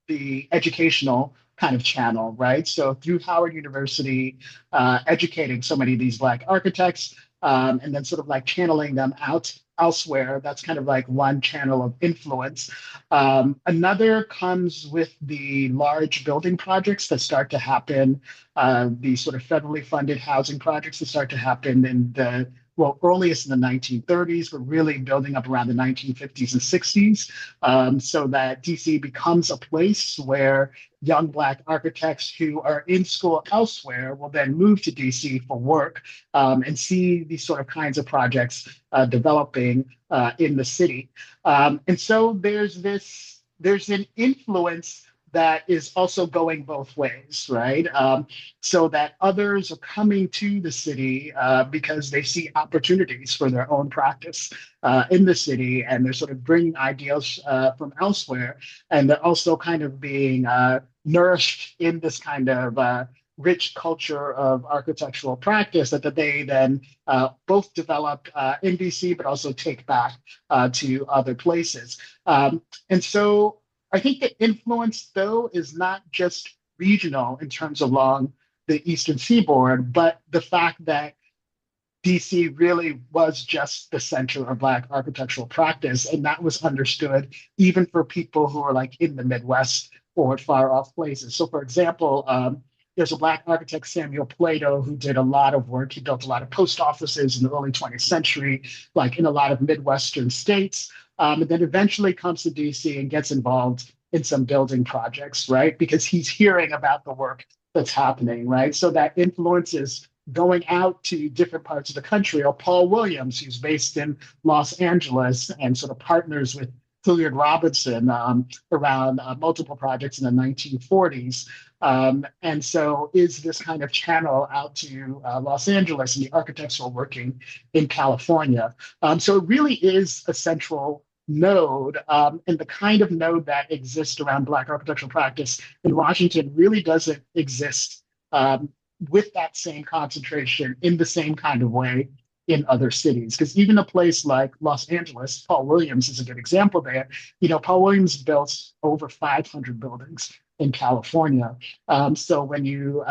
the educational kind of channel, right? So through Howard University, educating so many of these Black architects, and then sort of like channeling them out elsewhere. That's kind of like one channel of influence. Another comes with the large building projects that start to happen, the sort of federally funded housing projects that start to happen in the well, earliest in the 1930s, but really building up around the 1950s and 60s, so that DC becomes a place where young Black architects who are in school elsewhere will then move to DC for work and see these sort of kinds of projects developing in the city. And so there's an influence that is also going both ways, right? So that others are coming to the city because they see opportunities for their own practice in the city, and they're sort of bringing ideas from elsewhere, and they're also kind of being nourished in this kind of rich culture of architectural practice that they then both develop in DC, but also take back to other places. And so I think the influence, though, is not just regional in terms of along the Eastern Seaboard, but the fact that DC really was just the center of Black architectural practice, and that was understood even for people who are like in the Midwest or far off places. So, for example, there's a Black architect, Samuel Plato, who did a lot of work. He built a lot of post offices in the early 20th century, like in a lot of Midwestern states, and then eventually comes to DC and gets involved in some building projects, right? Because he's hearing about the work that's happening, right? So that influences going out to different parts of the country, or Paul Williams, who's based in Los Angeles and sort of partners with Hilliard Robinson around multiple projects in the 1940s. And so is this kind of channel out to Los Angeles and the architects who are working in California. So it really is a central node, and the kind of node that exists around Black architectural practice in Washington really doesn't exist with that same concentration in the same kind of way in other cities. Because even a place like Los Angeles, Paul Williams is a good example there. You know, Paul Williams built over 500 buildings in California. So when you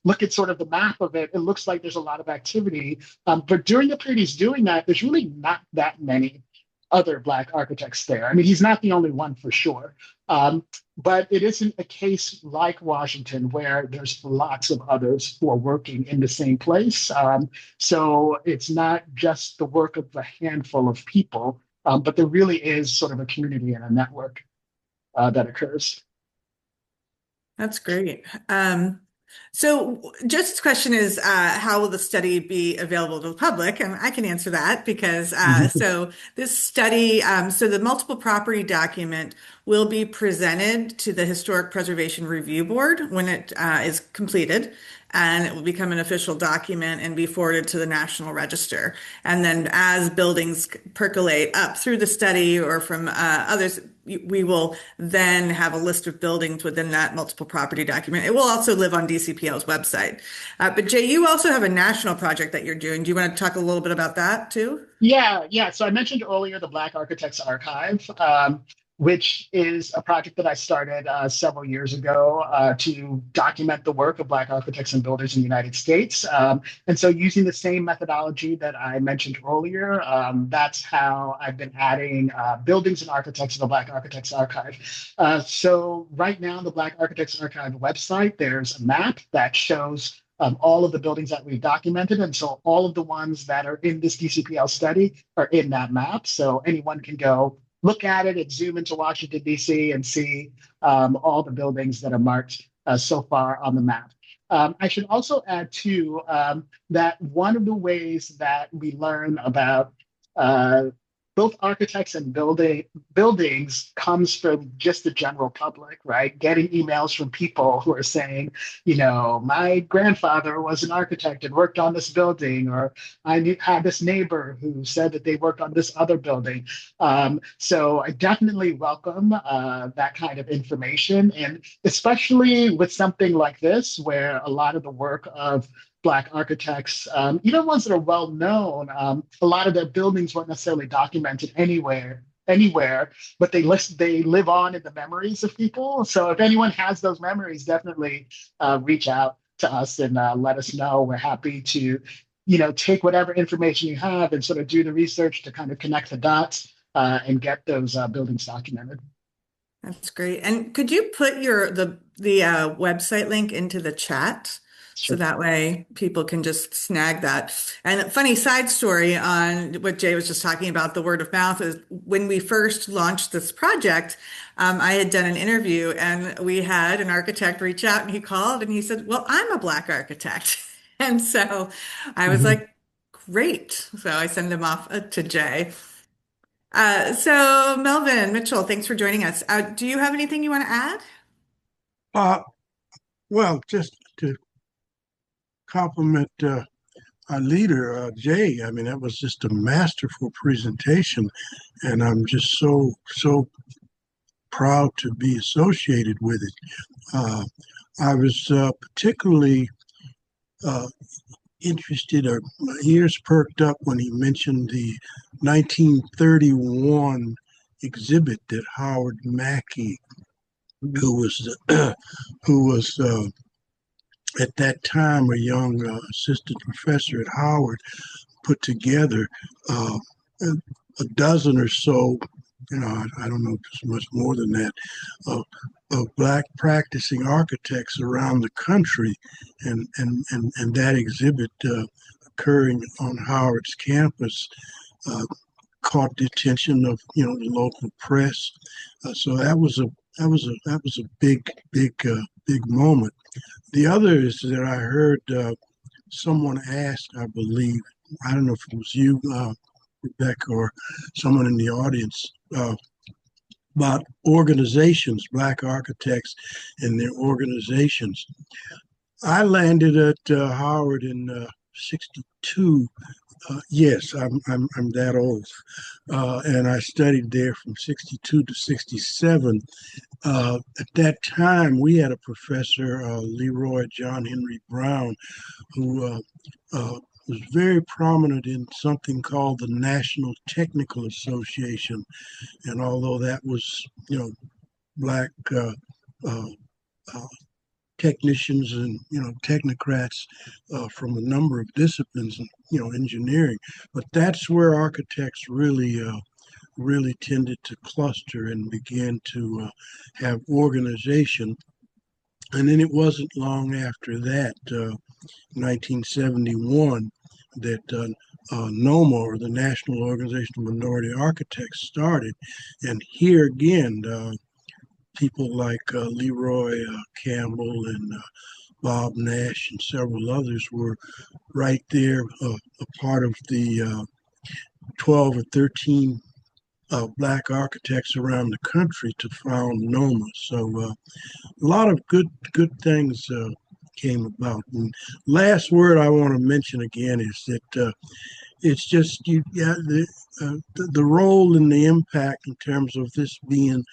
look at sort of the map of it, it looks like there's a lot of activity. But during the period he's doing that, there's really not that many other Black architects there. I mean, he's not the only one for sure. But it isn't a case like Washington where there's lots of others who are working in the same place. So it's not just the work of a handful of people, but there really is sort of a community and a network that occurs. That's great. So just the question is, how will the study be available to the public? And I can answer that because so this study, so the multiple property document will be presented to the Historic Preservation Review Board when it is completed, and it will become an official document and be forwarded to the National Register. And then as buildings percolate up through the study or from others, we will then have a list of buildings within that multiple property document. It will also live on DCPL's website. But Jay, you also have a national project that you're doing. Do you want to talk a little bit about that too? Yeah. So I mentioned earlier the Black Architects Archive, which is a project that I started several years ago to document the work of Black architects and builders in the United States. And so using the same methodology that I mentioned earlier, that's how I've been adding buildings and architects to the Black Architects Archive. So right now, on the Black Architects Archive website, there's a map that shows all of the buildings that we've documented. And so all of the ones that are in this DCPL study are in that map. So anyone can go look at it and zoom into Washington, D.C. and see all the buildings that are marked so far on the map. I should also add, too, that one of the ways that we learn about both architects and buildings comes from just the general public, right? Getting emails from people who are saying, you know, my grandfather was an architect and worked on this building, or had this neighbor who said that they worked on this other building. So I definitely welcome that kind of information, and especially with something like this, where a lot of the work of Black architects, even ones that are well known, a lot of their buildings weren't necessarily documented anywhere, but they live on in the memories of people. So if anyone has those memories, definitely reach out to us and let us know. We're happy to, take whatever information you have and sort of do the research to kind of connect the dots and get those buildings documented. That's great. And could you put the website link into the chat? So Sure. that way people can just snag that. And a funny side story on what Jay was just talking about, the word of mouth, is when we first launched this project, I had done an interview and we had an architect reach out and he called and he said, well, I'm a Black architect. And so I was Mhm. like, great. So I send him off to Jay. So Melvin Mitchell, thanks for joining us. Do you have anything you want to add? Uh, well, just to compliment our leader, Jay. I mean, that was just a masterful presentation, and I'm just so proud to be associated with it. Uh, I was particularly uh, interested, or my ears perked up when he mentioned the 1931 exhibit that Howard Mackey, who was who was at that time a young assistant professor at Howard, put together uh, a, a dozen or so, I don't know if it's much more than that, of Black practicing architects around the country. And that exhibit occurring on Howard's campus uh, caught the attention of, the local press. So that was a big moment. The other is that I heard someone asked, I believe, I don't know if it was you, Rebecca, or someone in the audience, about organizations, Black architects and their organizations. I landed at Howard in '62. Yes, I'm that old, and I studied there from '62 to '67. At that time, we had a professor, Leroy John Henry Brown, who was very prominent in something called the National Technical Association. And although that was, Black uh, uh, technicians and, technocrats from a number of disciplines, and, engineering, but that's where architects really tended to cluster and began to have organization. And then it wasn't long after that, 1971, that NOMA, or the National Organization of Minority Architects, started. And here again, people like Leroy Campbell and Bob Nash and several others were right there, a part of the 12 or 13 Black architects around the country to found NOMA. So a lot of good things came about. And last word I want to mention again is that it's just the role and the impact in terms of this being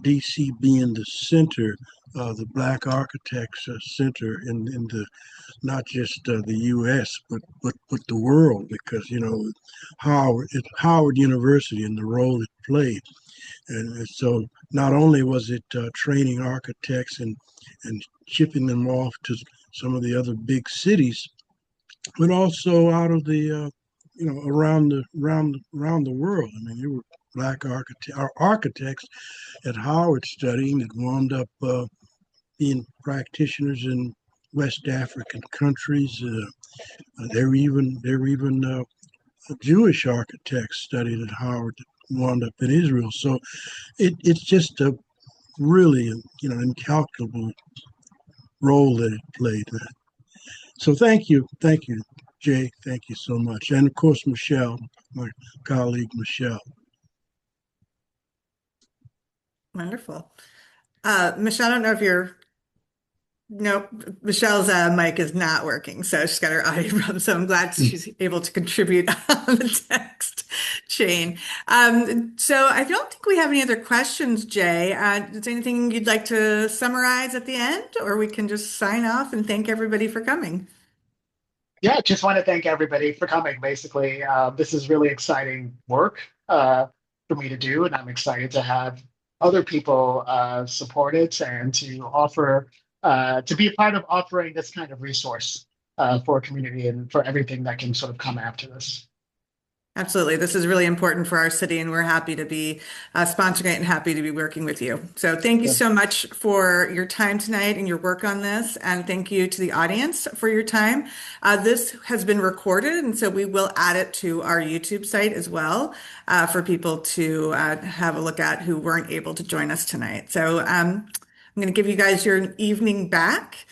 DC being the center, the Black Architects Center in the not just the U.S. but the world, because Howard University and the role it played. And so not only was it training architects and shipping them off to some of the other big cities, but also out of the around the world. I mean, there were Black architects at Howard studying that wound up being practitioners in West African countries. There were even Jewish architects studied at Howard that wound up in Israel. So it's just a really, incalculable role that it played. So thank you, Jay. Thank you so much, and of course Michelle, my colleague Michelle. Wonderful. Michelle, I don't know if you're, nope, Michelle's mic is not working, so she's got her audio problem. So I'm glad she's able to contribute on the text chain. So I don't think we have any other questions, Jay. Is there anything you'd like to summarize at the end, or we can just sign off and thank everybody for coming? Yeah, just want to thank everybody for coming. Basically, this is really exciting work for me to do, and I'm excited to have other people support it and to offer to be a part of offering this kind of resource for a community and for everything that can sort of come after this. Absolutely. This is really important for our city, and we're happy to be sponsoring it and happy to be working with you. So thank you Yeah. so much for your time tonight and your work on this. And thank you to the audience for your time. This has been recorded, and so we will add it to our YouTube site as well for people to have a look at who weren't able to join us tonight. So I'm going to give you guys your evening back.